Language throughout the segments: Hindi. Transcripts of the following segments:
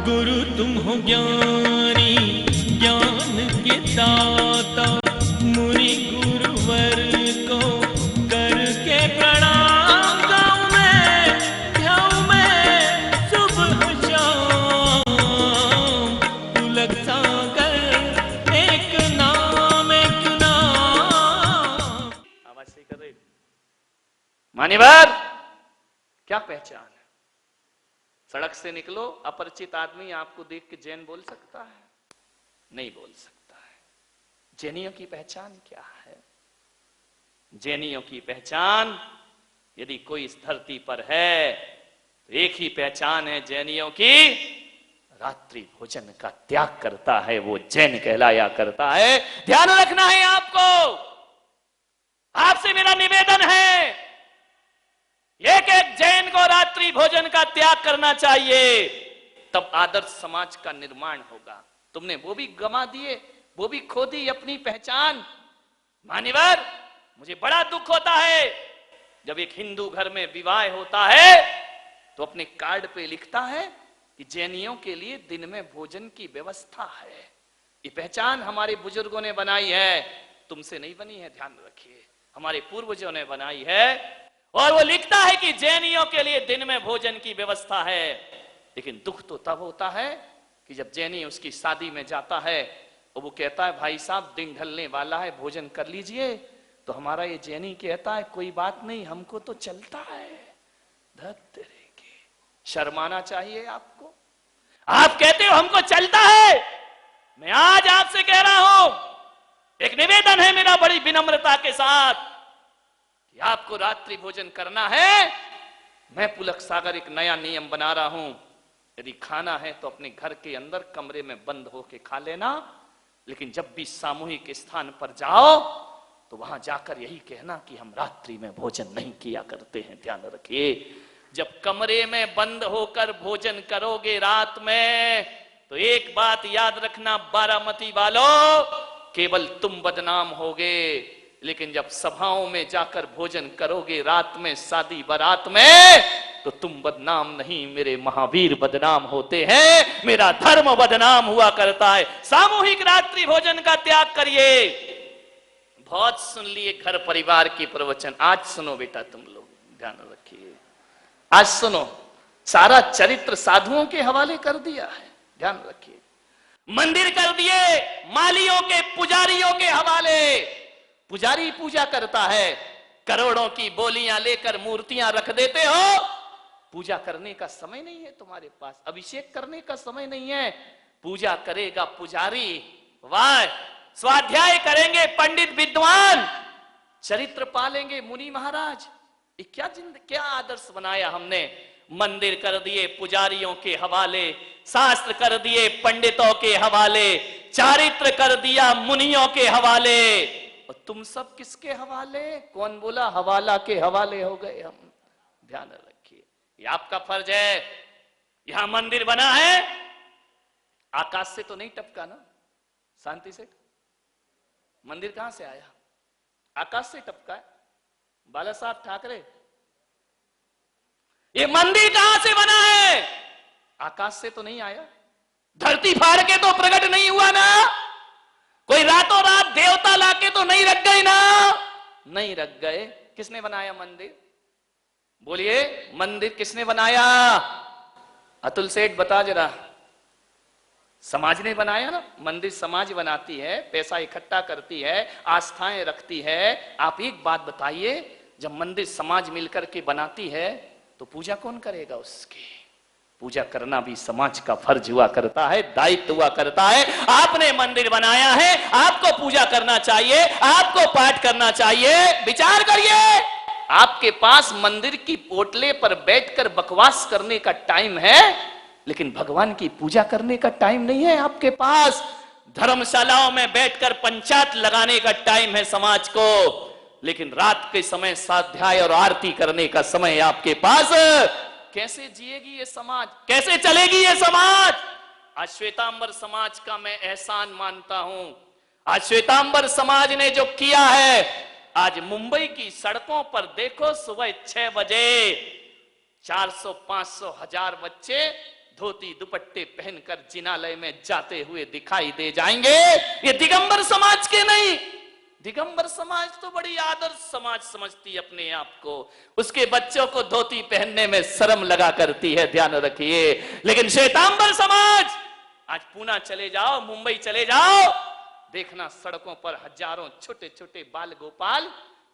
गुरु तुम हो ज्ञानी ज्ञान के दाता, मुनि गुरुवर को करके प्रणाम गाऊं मैं सुबह शाम। तुलक सागर एक नाम आवाज सही कर रहे मान्यवर, क्या पहचान है? सड़क से निकलो, अपरिचित आदमी आपको देख के जैन बोल सकता है? नहीं बोल सकता है। जैनियों की पहचान क्या है? जैनियों की पहचान, यदि कोई इस धरती पर है तो एक ही पहचान है जैनियों की, रात्रि भोजन का त्याग करता है वो जैन कहलाया करता है। ध्यान रखना है आपको। आपसे मेरा निवेदन है, एक एक जैन को रात्रि भोजन का त्याग करना चाहिए, तब आदर्श समाज का निर्माण होगा। तुमने वो भी गंवा दिए, वो भी खो दी अपनी पहचान। मान्यवर, मुझे बड़ा दुख होता है जब एक हिंदू घर में विवाह होता है तो अपने कार्ड पे लिखता है कि जैनियों के लिए दिन में भोजन की व्यवस्था है। ये पहचान हमारे बुजुर्गों ने बनाई है, तुमसे नहीं बनी है, ध्यान रखिए। हमारे पूर्वजों ने बनाई है, और वो लिखता है कि जैनियों के लिए दिन में भोजन की व्यवस्था है। लेकिन दुख तो तब होता है कि जब जैनी उसकी शादी में जाता है और वो कहता है भाई साहब दिन ढलने वाला है, भोजन कर लीजिए, तो हमारा ये जैनी कहता है कोई बात नहीं, हमको तो चलता है। धत्तेरे के, शर्माना चाहिए आपको। आप कहते हो हमको चलता है। मैं आज आपसे कह रहा हूं, एक निवेदन है मेरा बड़ी विनम्रता के साथ, कि आपको रात्रि भोजन करना है। मैं पुलक सागर एक नया नियम बना रहा हूं, यदि खाना है तो अपने घर के अंदर कमरे में बंद होके खा लेना, लेकिन जब भी सामूहिक स्थान पर जाओ तो वहां जाकर यही कहना कि हम रात्रि में भोजन नहीं किया करते हैं। ध्यान रखिए, जब कमरे में बंद होकर भोजन करोगे रात में, तो एक बात याद रखना बारामती वालों, केवल तुम बदनाम होगे, लेकिन जब सभाओं में जाकर भोजन करोगे रात में शादी बारात में, तो तुम बदनाम नहीं, मेरे महावीर बदनाम होते हैं, मेरा धर्म बदनाम हुआ करता है। सामूहिक रात्रि भोजन का त्याग करिए। बहुत सुन लिए घर परिवार की प्रवचन, आज सुनो बेटा, तुम लोग ध्यान रखिए। आज सुनो, सारा चरित्र साधुओं के हवाले कर दिया है, ध्यान रखिए। मंदिर कर दिए मालियों के, पुजारियों के हवाले। पुजारी पूजा करता है, करोड़ों की बोलियां लेकर मूर्तियां रख देते हो। पूजा करने का समय नहीं है तुम्हारे पास, अभिषेक करने का समय नहीं है। पूजा करेगा पुजारी, वाह, स्वाध्याय करेंगे पंडित विद्वान, चरित्र पालेंगे मुनि महाराज। ये क्या आदर्श बनाया हमने। मंदिर कर दिए पुजारियों के हवाले, शास्त्र कर दिए पंडितों के हवाले, चारित्र कर दिया मुनियों के हवाले, और तुम सब किसके हवाले? कौन बोला हवाला के हवाले हो गए हम? ध्यान रखिए, ये आपका फर्ज है। यहां मंदिर बना है, आकाश से तो नहीं टपका ना, शांति से। मंदिर कहां से आया? आकाश से टपका है। बाला साहब ठाकरे, ये मंदिर कहां से बना है? आकाश से तो नहीं आया। धरती फाड़ के तो प्रकट नहीं हुआ ना, कोई रातों रात देवता लाके तो नहीं रख गए ना, नहीं रख गए। किसने बनाया मंदिर? बोलिए, मंदिर किसने बनाया? अतुल सेठ बता जरा। समाज ने बनाया ना। मंदिर समाज बनाती है, पैसा इकट्ठा करती है, आस्थाएं रखती है। आप एक बात बताइए, जब मंदिर समाज मिलकर के बनाती है तो पूजा कौन करेगा उसकी? पूजा करना भी समाज का फर्ज हुआ करता है, दायित्व हुआ करता है। आपने मंदिर बनाया है, आपको पूजा करना चाहिए, आपको पाठ करना चाहिए। विचार करिए, आपके पास मंदिर की पोटले पर बैठकर बकवास करने का टाइम है, लेकिन भगवान की पूजा करने का टाइम नहीं है आपके पास। धर्मशालाओं में बैठकर पंचायत लगाने का टाइम है समाज को, लेकिन रात के समय स्वाध्याय और आरती करने का समय आपके पास। कैसे जिएगी ये समाज? कैसे चलेगी ये समाज? आज श्वेतांबर समाज का मैं एहसान मानता हूं। आज श्वेतांबर समाज ने जो किया है, आज मुंबई की सड़कों पर देखो, सुबह 6 बजे 400, 500, 1000 बच्चे धोती दुपट्टे पहनकर जिनालय में जाते हुए दिखाई दे जाएंगे। ये दिगंबर समाज के नहीं। दिगंबर समाज तो बड़ी आदर्श समाज समझती है अपने आप को, उसके बच्चों को धोती पहनने में शर्म लगा करती है, ध्यान रखिए। लेकिन श्वेतांबर समाज, आज पूना चले जाओ, मुंबई चले जाओ, देखना सड़कों पर हजारों छोटे छोटे बाल गोपाल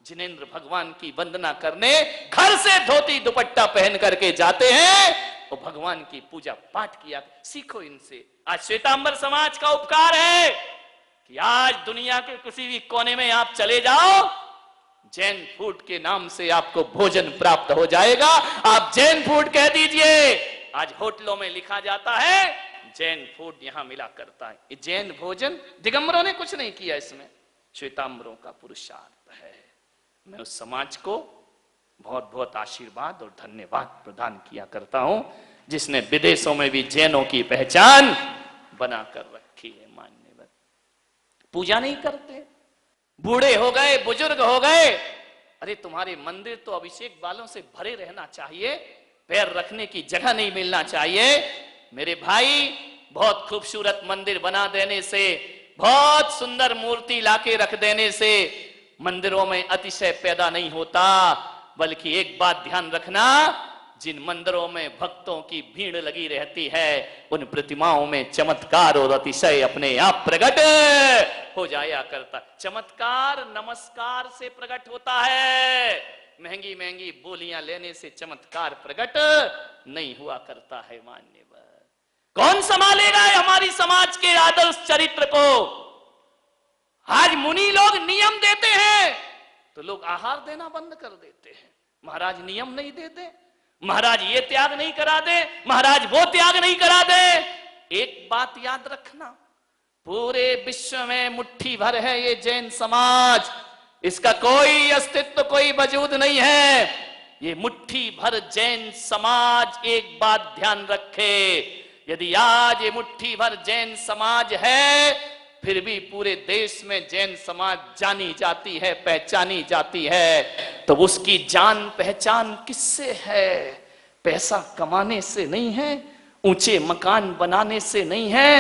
जिनेंद्र भगवान की वंदना करने घर से धोती दुपट्टा पहन करके जाते हैं और भगवान की पूजा पाठ किया। सीखो इनसे। आज श्वेतांबर समाज का उपकार है कि आज दुनिया के किसी भी कोने में आप चले जाओ, जैन फूड के नाम से आपको भोजन प्राप्त हो जाएगा। आप जैन फूड कह दीजिए, आज होटलों में लिखा जाता है जैन फूड यहां मिला करता है। ये जैन भोजन, दिगंबरों ने कुछ नहीं किया इसमें, श्वेतांबरों का पुरुषार्थ है। मैं उस समाज को बहुत बहुत आशीर्वाद और धन्यवाद प्रदान किया करता हूं जिसने विदेशों में भी जैनों की पहचान बनाकर रखी है। मान्यवर पूजा नहीं करते, बूढ़े हो गए, बुजुर्ग हो गए, अरे तुम्हारे मंदिर तो अभिषेक बालों से भरे रहना चाहिए, पैर रखने की जगह नहीं मिलना चाहिए। मेरे भाई, बहुत खूबसूरत मंदिर बना देने से, बहुत सुंदर मूर्ति लाके रख देने से मंदिरों में अतिशय पैदा नहीं होता, बल्कि एक बात ध्यान रखना, जिन मंदिरों में भक्तों की भीड़ लगी रहती है उन प्रतिमाओं में चमत्कार और अतिशय अपने आप प्रकट हो जाया करता। चमत्कार नमस्कार से प्रकट होता है, महंगी महंगी बोलियां लेने से चमत्कार प्रकट नहीं हुआ करता है। मान्यवर, कौन संभालेगा हमारी समाज के आदर्श चरित्र को? आज मुनि लोग नियम देते हैं तो लोग आहार देना बंद कर देते हैं। महाराज नियम नहीं देते, महाराज ये त्याग नहीं करा दे, महाराज वो त्याग नहीं करा दे। एक बात याद रखना, पूरे विश्व में मुट्ठी भर है ये जैन समाज, इसका कोई अस्तित्व, कोई वजूद नहीं है। ये मुट्ठी भर जैन समाज एक बात ध्यान रखे, यदि आज ये मुट्ठी भर जैन समाज है, फिर भी पूरे देश में जैन समाज जानी जाती है, पहचानी जाती है, तो उसकी जान पहचान किससे है? पैसा कमाने से नहीं है, ऊंचे मकान बनाने से नहीं है।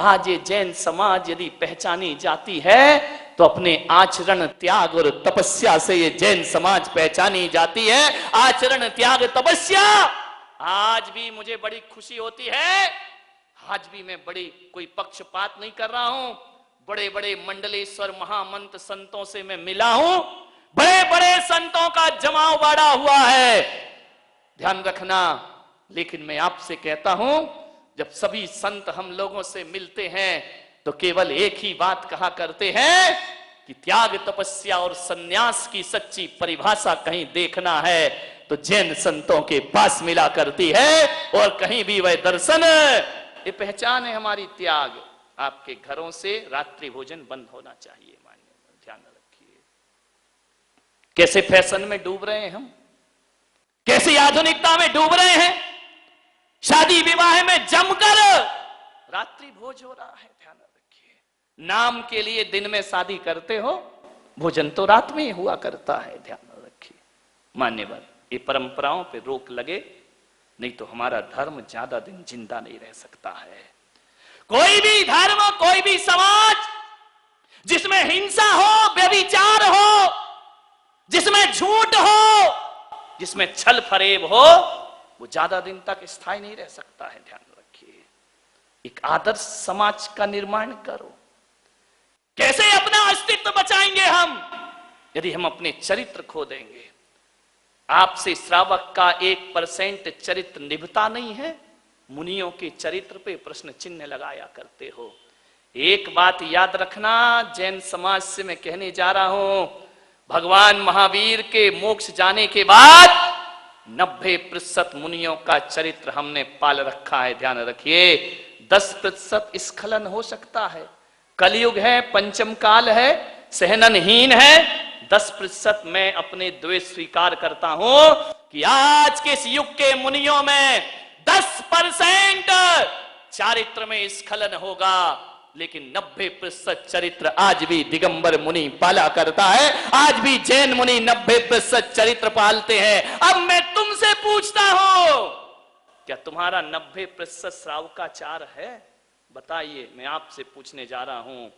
आज ये जैन समाज यदि पहचानी जाती है तो अपने आचरण त्याग और तपस्या से ये जैन समाज पहचानी जाती है। आचरण त्याग तपस्या। आज भी मुझे बड़ी खुशी होती है, आज भी मैं बड़ी कोई पक्षपात नहीं कर रहा हूं, बड़े बड़े मंडलेश्वर महामंत्र संतों से मैं मिला हूं, बड़े बड़े संतों का जमाव बाड़ा हुआ है, ध्यान रखना। लेकिन मैं आपसे कहता हूं, जब सभी संत हम लोगों से मिलते हैं तो केवल एक ही बात कहा करते हैं कि त्याग तपस्या और सन्यास की सच्ची परिभाषा कहीं देखना है तो जैन संतों के पास मिला करती है, और कहीं भी वह दर्शन, ये पहचान है हमारी त्याग। आपके घरों से रात्रि भोजन बंद होना चाहिए। मान्य ध्यान रखिए, कैसे फैशन में डूब रहे हैं हम, कैसी आधुनिकता में डूब रहे हैं। शादी विवाह में जमकर रात्रि भोज हो रहा है, ध्यान रखिए। नाम के लिए दिन में शादी करते हो, भोजन तो रात में ही हुआ करता है, ध्यान रखिए। मान्यवर, ये परंपराओं पे रोक लगे, नहीं तो हमारा धर्म ज्यादा दिन जिंदा नहीं रह सकता है। कोई भी धर्म, कोई भी समाज जिसमें हिंसा हो, व्यभिचार हो, जिसमें झूठ हो, जिसमें छल फरेब हो, वो ज्यादा दिन तक स्थायी नहीं रह सकता है, ध्यान रखिए। एक आदर्श समाज का निर्माण करो। कैसे अपना अस्तित्व बचाएंगे हम? यदि हम अपने चरित्र खो देंगे। आपसे श्रावक का 1% चरित्र निभता नहीं है, मुनियों के चरित्र पे प्रश्न चिन्ह लगाया करते हो। एक बात याद रखना, जैन समाज से मैं कहने जा रहा हूं, भगवान महावीर के मोक्ष जाने के बाद 90% मुनियों का चरित्र हमने पाल रखा है, ध्यान रखिए। 10% स्खलन हो सकता है, कलयुग है, पंचम काल है, सहननहीन है। 10% मैं अपने द्वेष स्वीकार करता हूं कि आज के इस युग के मुनियों में 10% चारित्र में स्खलन होगा, लेकिन 90% चरित्र आज भी दिगंबर मुनि पाला करता है। आज भी जैन मुनि 90% चरित्र पालते हैं। अब मैं तुमसे पूछता हूं, क्या तुम्हारा 90% श्रावकाचार है? बताइए, मैं आपसे पूछने जा रहा हूं।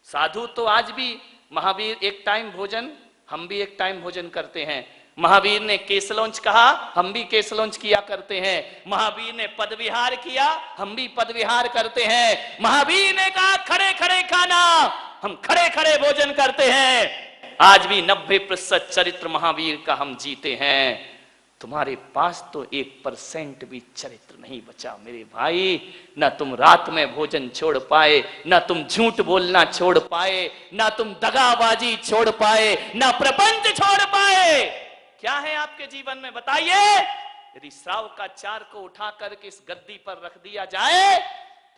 साधु तो आज भी, महावीर एक टाइम भोजन, हम भी एक टाइम भोजन करते हैं। महावीर ने केसलौंच कहा, हम भी केसलौंच किया करते हैं। महावीर ने पदविहार किया, हम भी पदविहार करते हैं। महावीर ने कहा खड़े खड़े खाना, हम खड़े खड़े भोजन करते हैं। आज भी 90% चरित्र महावीर का हम जीते हैं। तुम्हारे पास तो 1% भी चरित्र नहीं बचा मेरे भाई। ना तुम रात में भोजन छोड़ पाए, ना तुम झूठ बोलना छोड़ पाए, ना तुम दगाबाजी छोड़ पाए, ना प्रपंच छोड़ पाए। क्या है आपके जीवन में, बताइए? यदि श्रावकाचार को उठा करके इस गद्दी पर रख दिया जाए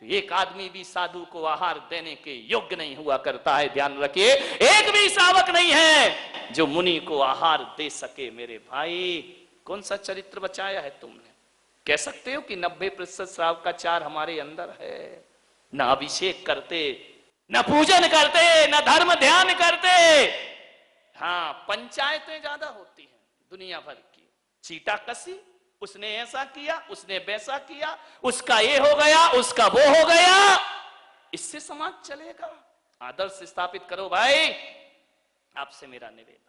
तो एक आदमी भी साधु को आहार देने के योग्य नहीं हुआ करता है। ध्यान रखिए, एक भी श्रावक नहीं है जो मुनि को आहार दे सके मेरे भाई। कौन सा चरित्र बचाया है तुमने? कह सकते हो कि 90% श्रावकाचार हमारे अंदर है? न अभिषेक करते, न पूजन करते, न धर्म ध्यान करते। हाँ, पंचायतें ज्यादा होती हैं दुनिया भर की। चीटा कसी, उसने ऐसा किया, उसने वैसा किया, उसका ये हो गया, उसका वो हो गया। इससे समाज चलेगा? आदर्श स्थापित करो भाई। आपसे मेरा निवेदन,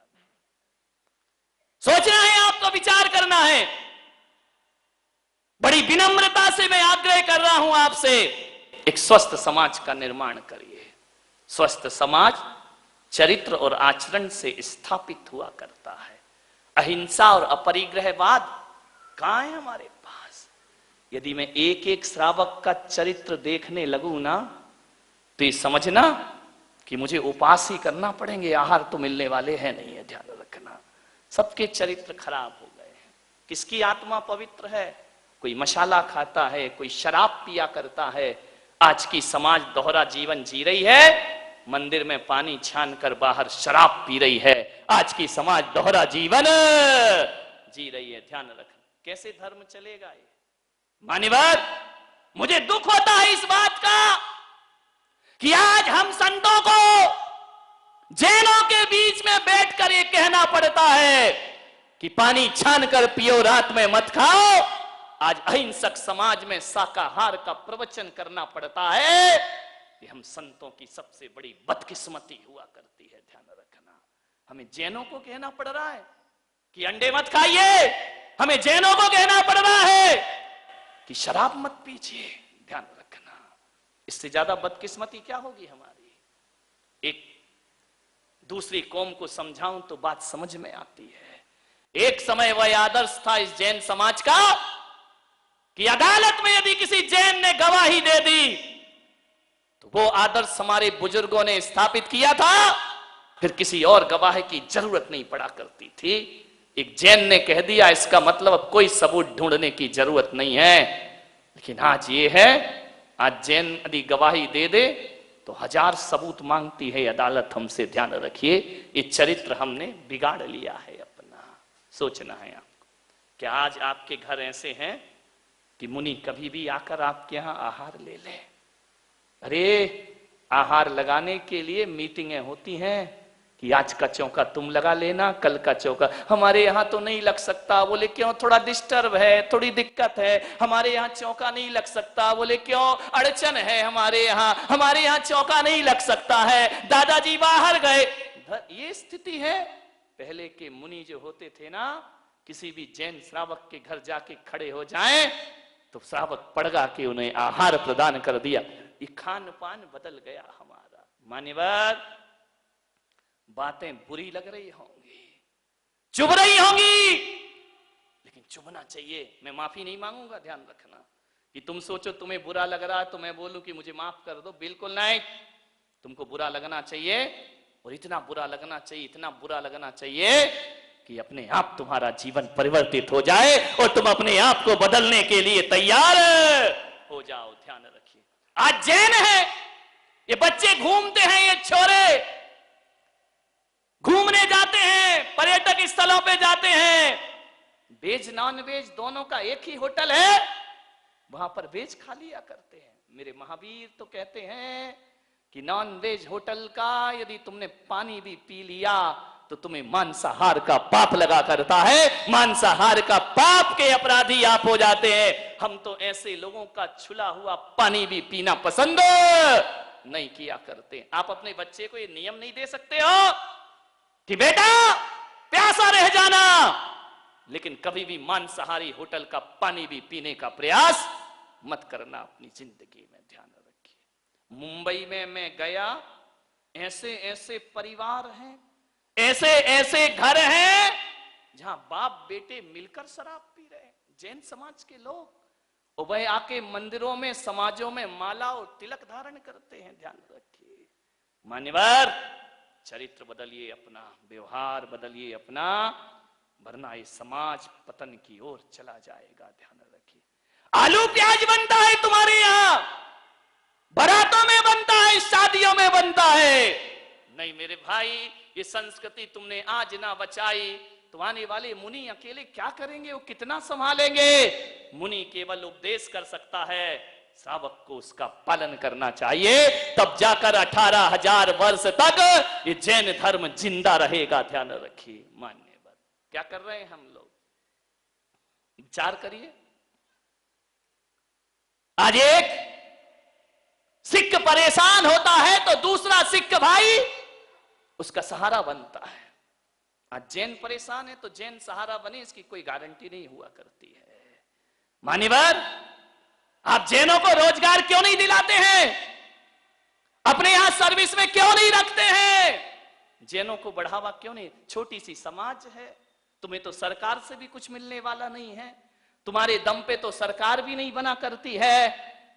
सोचना है आपको, विचार करना है। बड़ी विनम्रता से मैं आग्रह कर रहा हूं आपसे, एक स्वस्थ समाज का निर्माण करिए। स्वस्थ समाज चरित्र और आचरण से स्थापित हुआ करता है। अहिंसा और अपरिग्रहवाद कहां है हमारे पास? यदि मैं एक एक श्रावक का चरित्र देखने लगूं ना, तो ये समझना कि मुझे उपास ही करना पड़ेंगे, आहार तो मिलने वाले हैं नहीं है। ध्यान रखना, सबके चरित्र खराब हो गए हैं। किसकी आत्मा पवित्र है? कोई मसाला खाता है, कोई शराब पिया करता है। आज की समाज दोहरा जीवन जी रही है, मंदिर में पानी छान कर बाहर शराब पी रही है। आज की समाज दोहरा जीवन जी रही है। ध्यान रखना, कैसे धर्म चलेगा ये? मान्यवर, मुझे दुख होता है इस बात का कि आज हम संतों को जैनों के बीच में बैठकर ये कहना पड़ता है कि पानी छान कर पियो, रात में मत खाओ। आज अहिंसक समाज में शाकाहार का प्रवचन करना पड़ता है। ये हम संतों की सबसे बड़ी बदकिस्मती हुआ करती है। ध्यान रखना, हमें जैनों को कहना पड़ रहा है कि अंडे मत खाइए, हमें जैनों को कहना पड़ रहा है कि शराब मत पीजिए। ध्यान रखना, इससे ज्यादा बदकिस्मती क्या होगी हमारी? एक दूसरी कौम को समझाऊं तो बात समझ में आती है। एक समय वह आदर्श था इस जैन समाज का कि अदालत में यदि किसी जैन ने गवाही दे दी तो वो आदर्श हमारे बुजुर्गों ने स्थापित किया था, फिर किसी और गवाह की जरूरत नहीं पड़ा करती थी। एक जैन ने कह दिया, इसका मतलब अब कोई सबूत ढूंढने की जरूरत नहीं है। लेकिन आज ये है, आज जैन यदि गवाही दे दे तो 1000 सबूत मांगती है अदालत हमसे। ध्यान रखिए, ये चरित्र हमने बिगाड़ लिया है अपना। सोचना है आपको, क्या आज आपके घर ऐसे हैं कि मुनि कभी भी आकर आपके यहां आहार ले ले? अरे, आहार लगाने के लिए मीटिंगें होती हैं कि आज का चौका तुम लगा लेना, कल का चौका हमारे यहां तो नहीं लग सकता। बोले क्यों? थोड़ा डिस्टर्ब है, थोड़ी दिक्कत है, हमारे यहां चौका नहीं लग सकता। बोले क्यों? अड़चन है हमारे यहां चौका नहीं लग सकता है, दादाजी बाहर गए। ये स्थिति है। पहले के मुनि जो होते थे ना, किसी भी जैन श्रावक के घर जाके खड़े हो जाएं तो श्रावक पड़गा के उन्हें आहार प्रदान कर दिया। ये खान पान बदल गया हमारा। मान्यवर, बातें बुरी लग रही होंगी, चुभ रही होंगी, लेकिन चुभना चाहिए। मैं माफी नहीं मांगूंगा, ध्यान रखना। कि तुम सोचो तुम्हें बुरा लग रहा है तो मैं बोलूं कि मुझे माफ कर दो, बिल्कुल नहीं। तुमको बुरा लगना चाहिए, और इतना बुरा लगना चाहिए, इतना बुरा लगना चाहिए कि अपने आप तुम्हारा जीवन परिवर्तित हो जाए और तुम अपने आप को बदलने के लिए तैयार हो जाओ। ध्यान रखिए, आज जैन है, ये बच्चे घूमते हैं, ये छोरे घूमने जाते हैं, पर्यटक स्थलों पे जाते हैं, वेज नॉन वेज दोनों का एक ही होटल है, वहां पर वेज खा लिया करते हैं। मेरे महावीर तो कहते हैं कि नॉन वेज होटल का यदि तुमने पानी भी पी लिया तो तुम्हें मांसाहार का पाप लगा करता है, मांसाहार का पाप के अपराधी आप हो जाते हैं। हम तो ऐसे लोगों का छुला हुआ पानी भी पीना पसंद नहीं किया करते। आप अपने बच्चे को ये नियम नहीं दे सकते हो कि बेटा प्यासा रह जाना, लेकिन कभी भी मांसाहारी होटल का पानी भी पीने का प्रयास मत करना अपनी जिंदगी में, ध्यान रखिए। मुंबई में मैं गया, ऐसे ऐसे परिवार हैं, ऐसे ऐसे घर हैं जहां बाप बेटे मिलकर शराब पी रहे हैं, जैन समाज के लोग, और वह आके मंदिरों में समाजों में माला और तिलक धारण करते हैं। ध्यान रखिए मान्यवर, चरित्र बदलिए अपना, व्यवहार बदलिए अपना, वरना ये समाज पतन की ओर चला जाएगा। ध्यान रखिए। आलू प्याज बनता है तुम्हारे यहां, बारातों में बनता है, शादियों में बनता है। नहीं मेरे भाई, ये संस्कृति तुमने आज ना बचाई तो आने वाले मुनि अकेले क्या करेंगे, वो कितना संभालेंगे। मुनि केवल उपदेश कर सकता है, श्रावक को उसका पालन करना चाहिए, तब जाकर 18,000 वर्ष तक ये जैन धर्म जिंदा रहेगा। ध्यान रखिए मान्यवर, क्या कर रहे हैं हम लोग, विचार करिए। आज एक सिख परेशान होता है तो दूसरा सिख भाई उसका सहारा बनता है। आज जैन परेशान है तो जैन सहारा बने, इसकी कोई गारंटी नहीं हुआ करती है। मान्यवर, आप जैनों को रोजगार क्यों नहीं दिलाते हैं, अपने यहां सर्विस में क्यों नहीं रखते हैं, जैनों को बढ़ावा क्यों नहीं। छोटी सी समाज है, तुम्हें तो सरकार से भी कुछ मिलने वाला नहीं है, तुम्हारे दम पे तो सरकार भी नहीं बना करती है।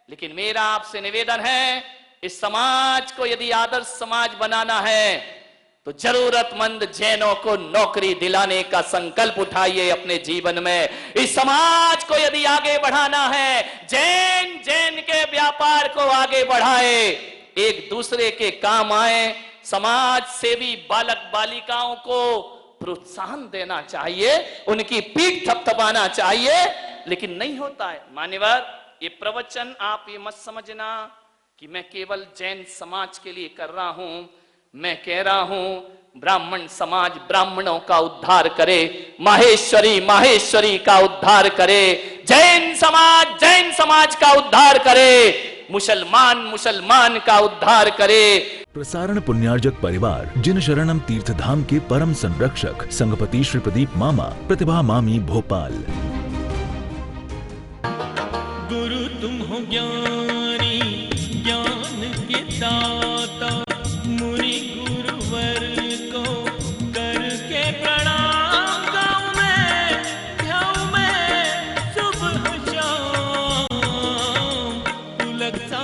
लेकिन मेरा आपसे निवेदन है, इस समाज को यदि आदर्श समाज बनाना है तो जरूरतमंद जैनों को नौकरी दिलाने का संकल्प उठाइए अपने जीवन में। इस समाज को यदि आगे बढ़ाना है, जैन के व्यापार को आगे बढ़ाए, एक दूसरे के काम आए, समाज सेवी बालक बालिकाओं को प्रोत्साहन देना चाहिए, उनकी पीठ थपथपाना चाहिए, लेकिन नहीं होता है। मान्यवर, ये प्रवचन आप ये मत समझना कि मैं केवल जैन समाज के लिए कर रहा हूं, मैं कह रहा हूं ब्राह्मण समाज ब्राह्मणों का उद्धार करे, माहेश्वरी का उद्धार करे, जैन समाज का उद्धार करे, मुसलमान का उद्धार करे। प्रसारण पुण्यार्जक परिवार जिन शरणम तीर्थधाम के परम संरक्षक संघपति श्री प्रदीप मामा, प्रतिभा मामी, भोपाल। गुरु तुम हो ज्ञानी, ज्ञान के दाता, मुनि गुरुवर को करके प्रणाम गाऊं मैं सुबह शाम, तुलक सा